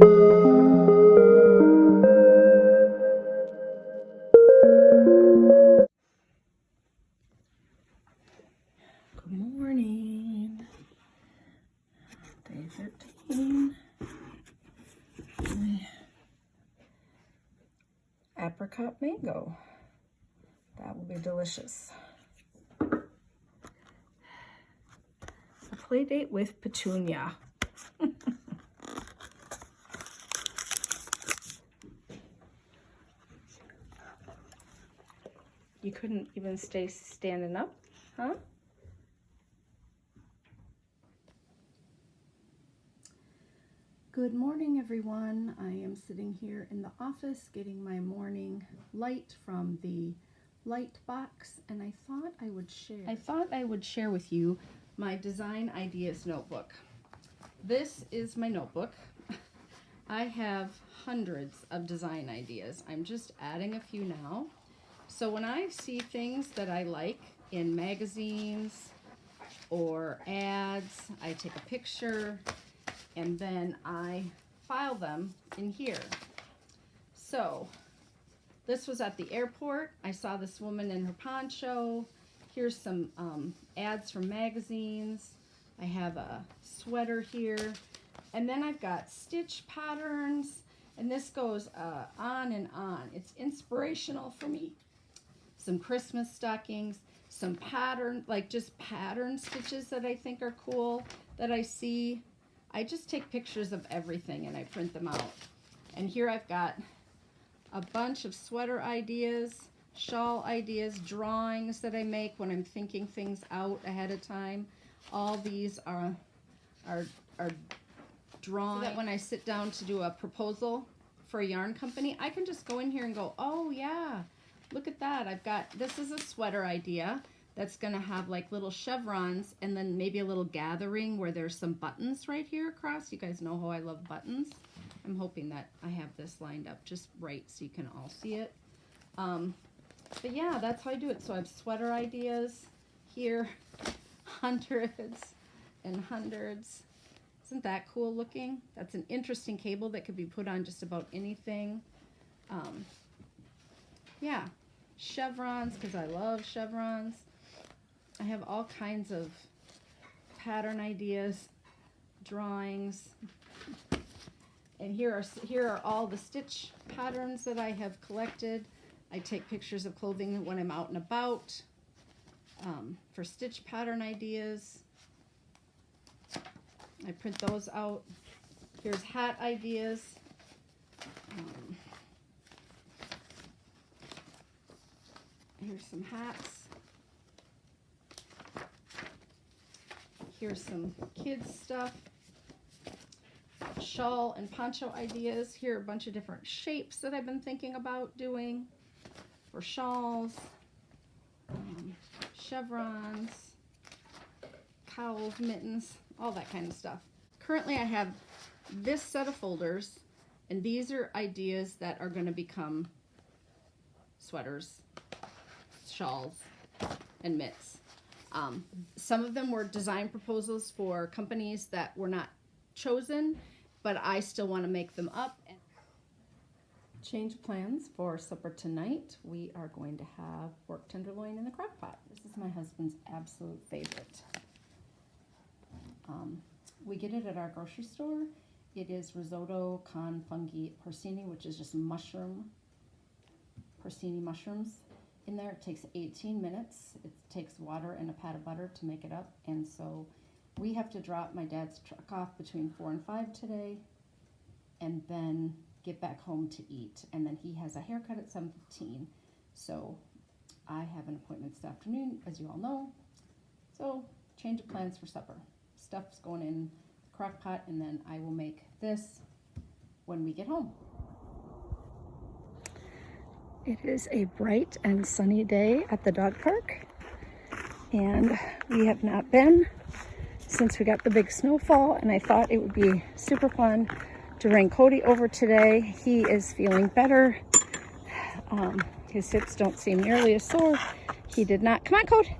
Good morning. Day 13. Apricot mango. That will be delicious. A play date with Petunia. You couldn't even stay standing up, huh? Good morning, everyone. I am sitting here in the office getting my morning light from the light box, and I thought I would share with you my design ideas notebook. This is my notebook. I have hundreds of design ideas. I'm just adding a few now. So when I see things that I like in magazines or ads, I take a picture and then I file them in here. So this was at the airport. I saw this woman in her poncho. Here's some ads from magazines. I have a sweater here. And then I've got stitch patterns, and this goes on and on. It's inspirational for me. Some Christmas stockings, some pattern, like just pattern stitches that I think are cool that I see. I just take pictures of everything and I print them out. And here I've got a bunch of sweater ideas, shawl ideas, drawings that I make when I'm thinking things out ahead of time. All these are drawings so that when I sit down to do a proposal for a yarn company, I can just go in here and go, oh yeah, look at that. I've got, this is a sweater idea that's gonna have like little chevrons and then maybe a little gathering where there's some buttons right here across. You guys know how I love buttons. I'm hoping that I have this lined up just right so you can all see it. But yeah, that's how I do it. So I have sweater ideas here, hundreds and hundreds. Isn't that cool looking? That's an interesting cable that could be put on just about anything. Yeah, chevrons, because I love chevrons. I have all kinds of pattern ideas, drawings. And here are all the stitch patterns that I have collected. I take pictures of clothing when I'm out and about for stitch pattern ideas. I print those out. Here's hat ideas. Here's some hats. Here's some kids stuff. Shawl and poncho ideas. Here are a bunch of different shapes that I've been thinking about doing for shawls, chevrons, cowls, mittens, all that kind of stuff. Currently I have this set of folders, and these are ideas that are going to become sweaters, shawls, and mitts. Some of them were design proposals for companies that were not chosen, but I still want to make them up. Change of plans for supper tonight. We are going to have pork tenderloin in the crock pot. This is my husband's absolute favorite. We get it at our grocery store. It is risotto con fungi porcini, which is just porcini mushrooms in there. It takes 18 minutes. It takes water and a pat of butter to make it up. And so we have to drop my dad's truck off between 4 and 5 today and then get back home to eat. And then he has a haircut at 7:15. So I have an appointment this afternoon, as you all know. So change of plans for supper. Stuff's going in the crock pot, and then I will make this when we get home. It is a bright and sunny day at the dog park, and we have not been since we got the big snowfall, and I thought it would be super fun to bring Cody over today. He is feeling better. His hips don't seem nearly as sore. He did not, come on Cody.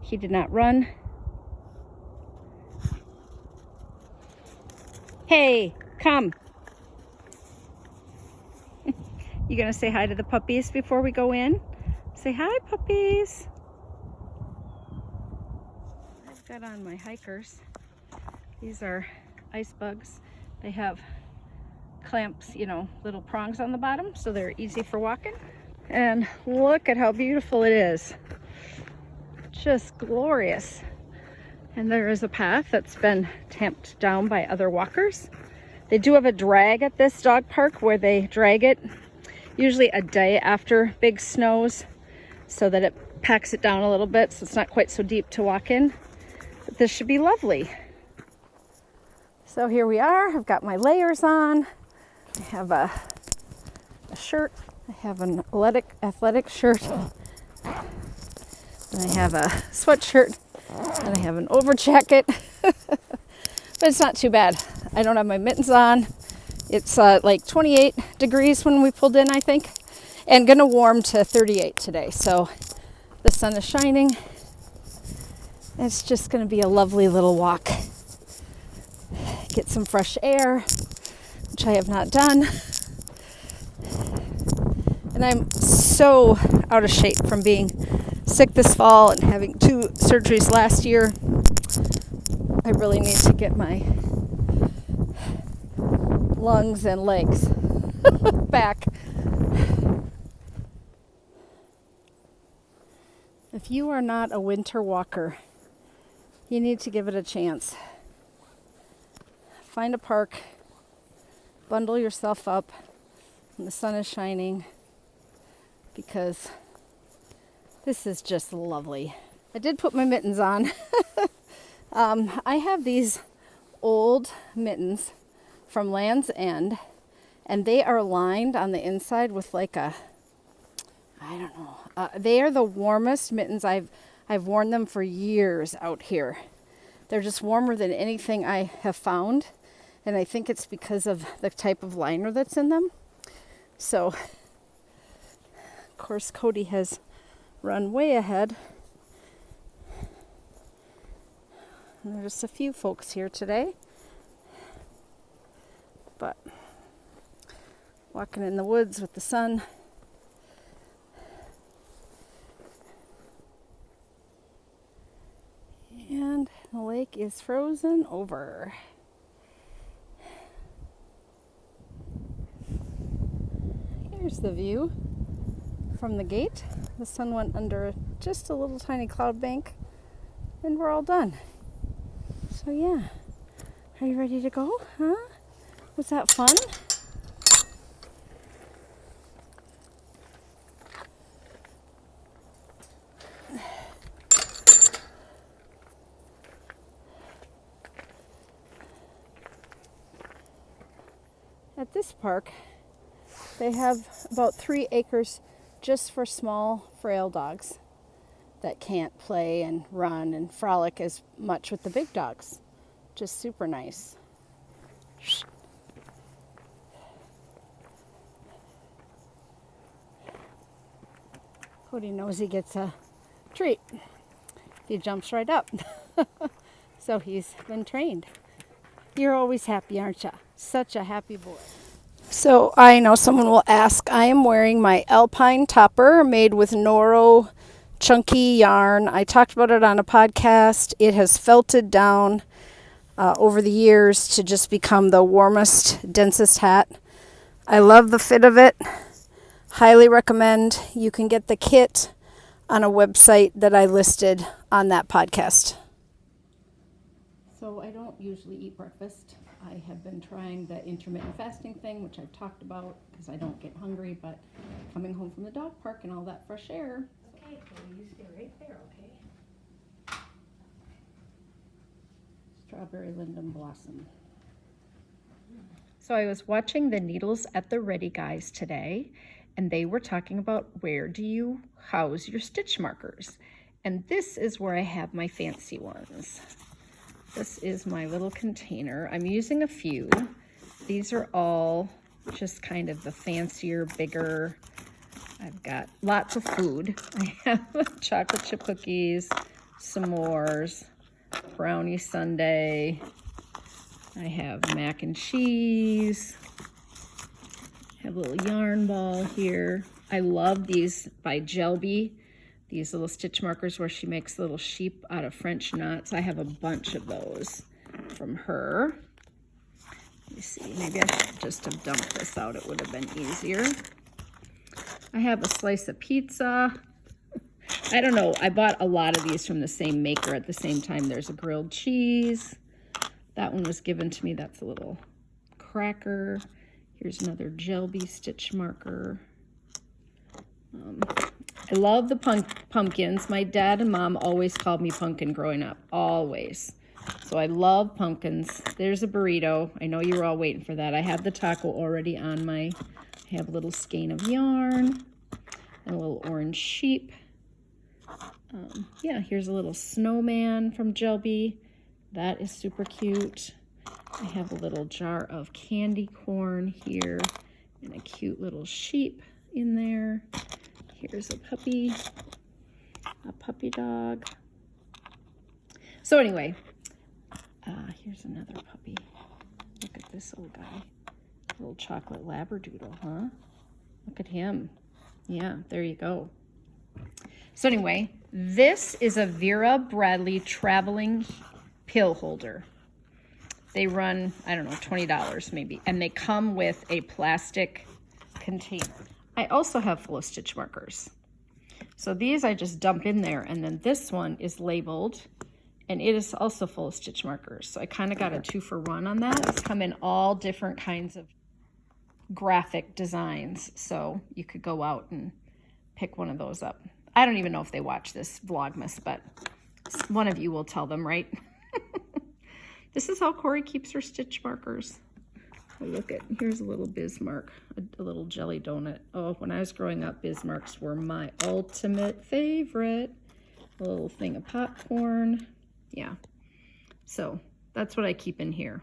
He did not run. Hey, come. You gonna say hi to the puppies before we go in? Say hi, puppies. I've got on my hikers. These are ice bugs. They have clamps, you know, little prongs on the bottom, so they're easy for walking. And look at how beautiful it is. Just glorious. And there is a path that's been tamped down by other walkers. They do have a drag at this dog park where they drag it usually a day after big snows so that it packs it down a little bit so it's not quite so deep to walk in. But this should be lovely. So here we are. I've got my layers on. I have a shirt. I have an athletic shirt. And I have a sweatshirt. And I have an over jacket. But it's not too bad. I don't have my mittens on. It's like 28 degrees when we pulled in, I think. And gonna warm to 38 today. So the sun is shining. It's just gonna be a lovely little walk. Get some fresh air, which I have not done. And I'm so out of shape from being sick this fall and having 2 surgeries last year. I really need to get my lungs and legs back. If you are not a winter walker, you need to give it a chance. Find a park, bundle yourself up when the sun is shining, because this is just lovely. I did put my mittens on. I have these old mittens from Land's End, and they are lined on the inside with like a, I don't know. They are the warmest mittens. I've worn them for years out here. They're just warmer than anything I have found, and I think it's because of the type of liner that's in them. So, of course, Cody has run way ahead. And there's a few folks here today, but walking in the woods with the sun. And the lake is frozen over. Here's the view from the gate. The sun went under just a little tiny cloud bank, and we're all done. So yeah, are you ready to go? Huh? Was that fun? At this park, they have about 3 acres just for small, frail dogs that can't play and run and frolic as much with the big dogs. Just super nice. Cody knows he gets a treat. He jumps right up. So he's been trained. You're always happy, aren't you? Such a happy boy. So I know someone will ask, I am wearing my Alpine topper made with Noro chunky yarn. I talked about it on a podcast. It has felted down over the years to just become the warmest, densest hat. I love the fit of it. Highly recommend. You can get the kit on a website that I listed on that podcast. So I don't usually eat breakfast. I have been trying the intermittent fasting thing, which I've talked about because I don't get hungry, but coming home from the dog park and all that fresh air. Okay, Cody, you stay right there, okay? Strawberry linden blossom. So I was watching the Needles at the Ready guys today, and they were talking about where do you house your stitch markers. And this is where I have my fancy ones. This is my little container. I'm using a few. These are all just kind of the fancier, bigger. I've got lots of food. I have chocolate chip cookies, s'mores, brownie sundae. I have mac and cheese. Have a little yarn ball here. I love these by Gelby. These little stitch markers where she makes little sheep out of French knots. I have a bunch of those from her. Let me see, maybe I should just have dumped this out. It would have been easier. I have a slice of pizza. I don't know, I bought a lot of these from the same maker at the same time. There's a grilled cheese. That one was given to me. That's a little cracker. Here's another Gelby stitch marker. I love the pumpkins. My dad and mom always called me Pumpkin growing up, always. So I love pumpkins. There's a burrito. I know you were all waiting for that. I have the taco already on I have a little skein of yarn and a little orange sheep. Yeah, here's a little snowman from Gelby. That is super cute. I have a little jar of candy corn here and a cute little sheep in there. Here's a puppy dog. So anyway, here's another puppy. Look at this old guy. Little chocolate labradoodle, huh? Look at him. Yeah, there you go. So anyway, this is a Vera Bradley traveling pill holder. They run, I don't know, $20 maybe, and they come with a plastic container. I also have full of stitch markers. So these I just dump in there, and then this one is labeled, and it is also full of stitch markers. So I kind of got a 2-for-1 on that. It's come in all different kinds of graphic designs, so you could go out and pick one of those up. I don't even know if they watch this Vlogmas, but one of you will tell them, right? This is how Corey keeps her stitch markers. Oh, look at, here's a little Bismarck, a little jelly donut. Oh, when I was growing up, Bismarcks were my ultimate favorite. A little thing of popcorn. Yeah, so that's what I keep in here.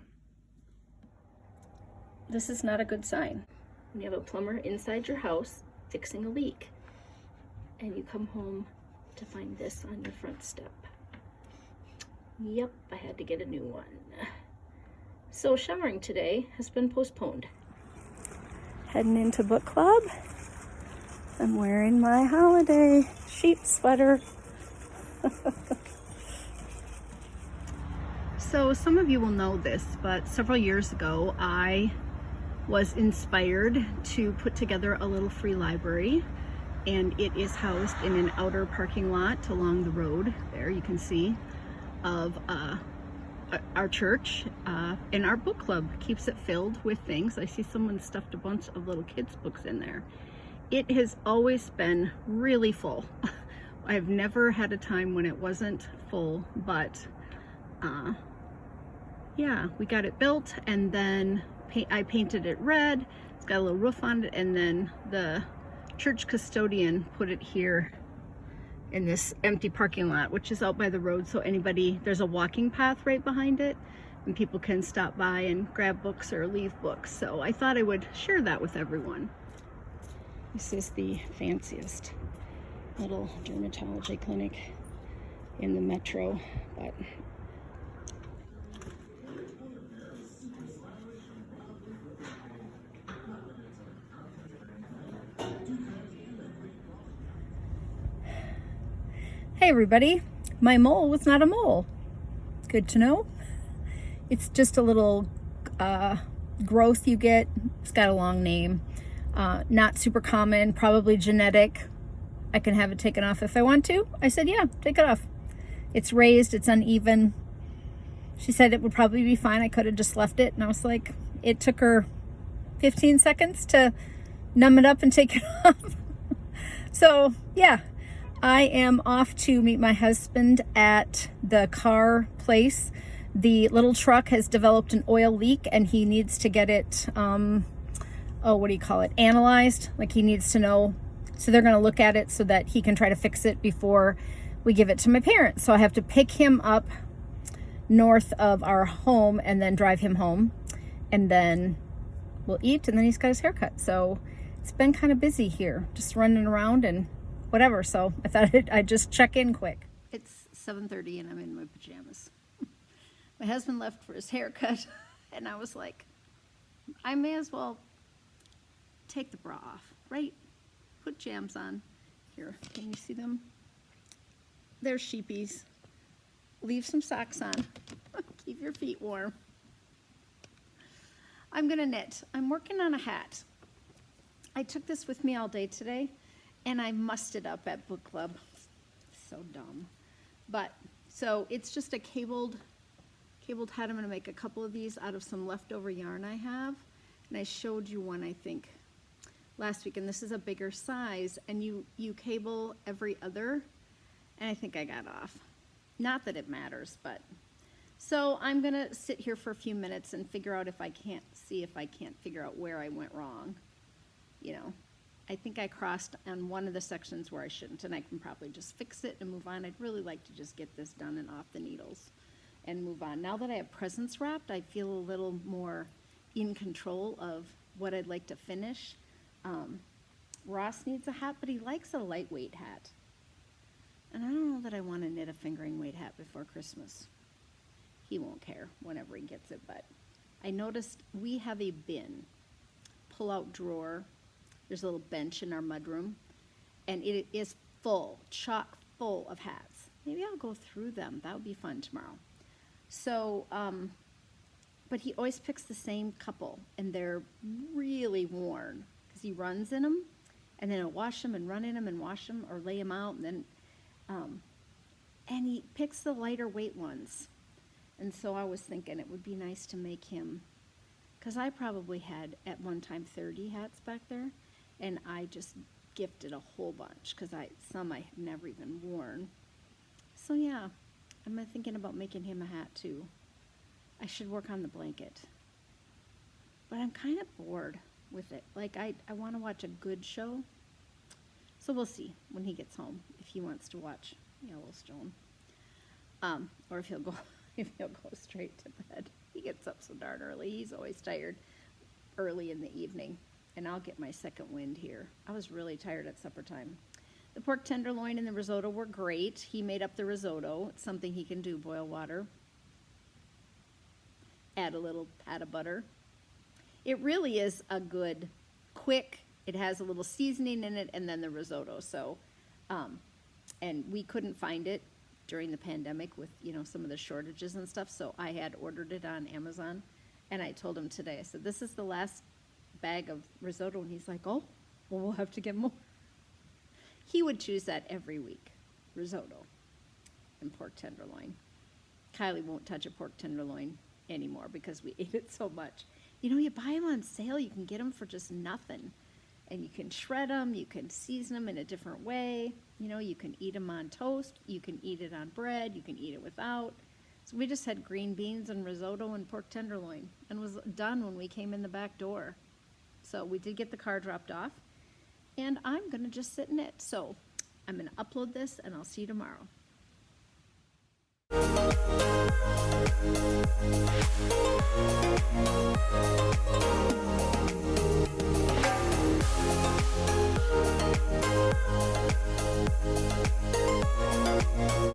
This is not a good sign. When you have a plumber inside your house fixing a leak, and you come home to find this on your front step. Yep, I had to get a new one. So showering today has been postponed. Heading into book club. I'm wearing my holiday sheep sweater. So some of you will know this, but several years ago I was inspired to put together a little free library, and it is housed in an outer parking lot along the road. There you can see of our church, and our book club keeps it filled with things. I see someone stuffed a bunch of little kids books in there. It has always been really full. I've never had a time when it wasn't full, but yeah, we got it built, and then I painted it red. It's got a little roof on it, and then the church custodian put it here in this empty parking lot, which is out by the road, so anybody, there's a walking path right behind it, and people can stop by and grab books or leave books. So I thought I would share that with everyone. This is the fanciest little dermatology clinic in the metro, but hey everybody, my mole was not a mole. Good to know. It's just a little growth you get. It's got a long name. Not super common, probably genetic. I can have it taken off if I want to. I said, yeah, take it off. It's raised, it's uneven. She said it would probably be fine. I could have just left it. And I was like, it took her 15 seconds to numb it up and take it off. So yeah. I am off to meet my husband at the car place. The little truck has developed an oil leak, and he needs to get it, what do you call it, analyzed. Like, he needs to know. So they're going to look at it so that he can try to fix it before we give it to my parents. So I have to pick him up north of our home and then drive him home. And then we'll eat, and then he's got his haircut. So it's been kind of busy here, just running around and whatever, so I thought I'd just check in quick. It's 7:30 and I'm in my pajamas. My husband left for his haircut, and I was like, I may as well take the bra off, right? Put jams on. Here, can you see them? They're sheepies. Leave some socks on. Keep your feet warm. I'm gonna knit. I'm working on a hat. I took this with me all day today, and I mussed it up at book club. So dumb. But, so it's just a cabled hat. I'm gonna make a couple of these out of some leftover yarn I have. And I showed you one, I think, last week, and this is a bigger size, and you cable every other, and I think I got off. Not that it matters, but. So I'm gonna sit here for a few minutes and figure out if I can't figure out where I went wrong. You know, I think I crossed on one of the sections where I shouldn't, and I can probably just fix it and move on. I'd really like to just get this done and off the needles and move on. Now that I have presents wrapped, I feel a little more in control of what I'd like to finish. Ross needs a hat, but he likes a lightweight hat. And I don't know that I want to knit a fingering weight hat before Christmas. He won't care whenever he gets it, but I noticed we have a bin, pull-out drawer. There's a little bench in our mudroom, and it is full, chock full of hats. Maybe I'll go through them. That would be fun tomorrow. So, but he always picks the same couple, and they're really worn because he runs in them, and then he'll wash them and run in them and wash them or lay them out, and then, and he picks the lighter weight ones. And so I was thinking it would be nice to make him, because I probably had at one time 30 hats back there, and I just gifted a whole bunch because some I had never even worn. So yeah, I'm thinking about making him a hat too. I should work on the blanket. But I'm kind of bored with it. Like I want to watch a good show. So we'll see when he gets home if he wants to watch Yellowstone. Or if he'll go straight to bed. He gets up so darn early. He's always tired early in the evening. And I'll get my second wind here. I was really tired at supper time. The pork tenderloin and the risotto were great. He made up the risotto. It's something he can do, boil water. Add a little pat of butter. It really is a good, quick, it has a little seasoning in it, and then the risotto. So, and we couldn't find it during the pandemic with, some of the shortages and stuff, so I had ordered it on Amazon, and I told him today, I said, this is the last bag of risotto, and he's like, oh, well, we'll have to get more. He would choose that every week, risotto and pork tenderloin. Kylie won't touch a pork tenderloin anymore because we ate it so much. You buy them on sale, you can get them for just nothing. And you can shred them, you can season them in a different way. You can eat them on toast, you can eat it on bread, you can eat it without. So we just had green beans and risotto and pork tenderloin, and was done when we came in the back door. So we did get the car dropped off, and I'm gonna just sit in it. So I'm gonna upload this, and I'll see you tomorrow.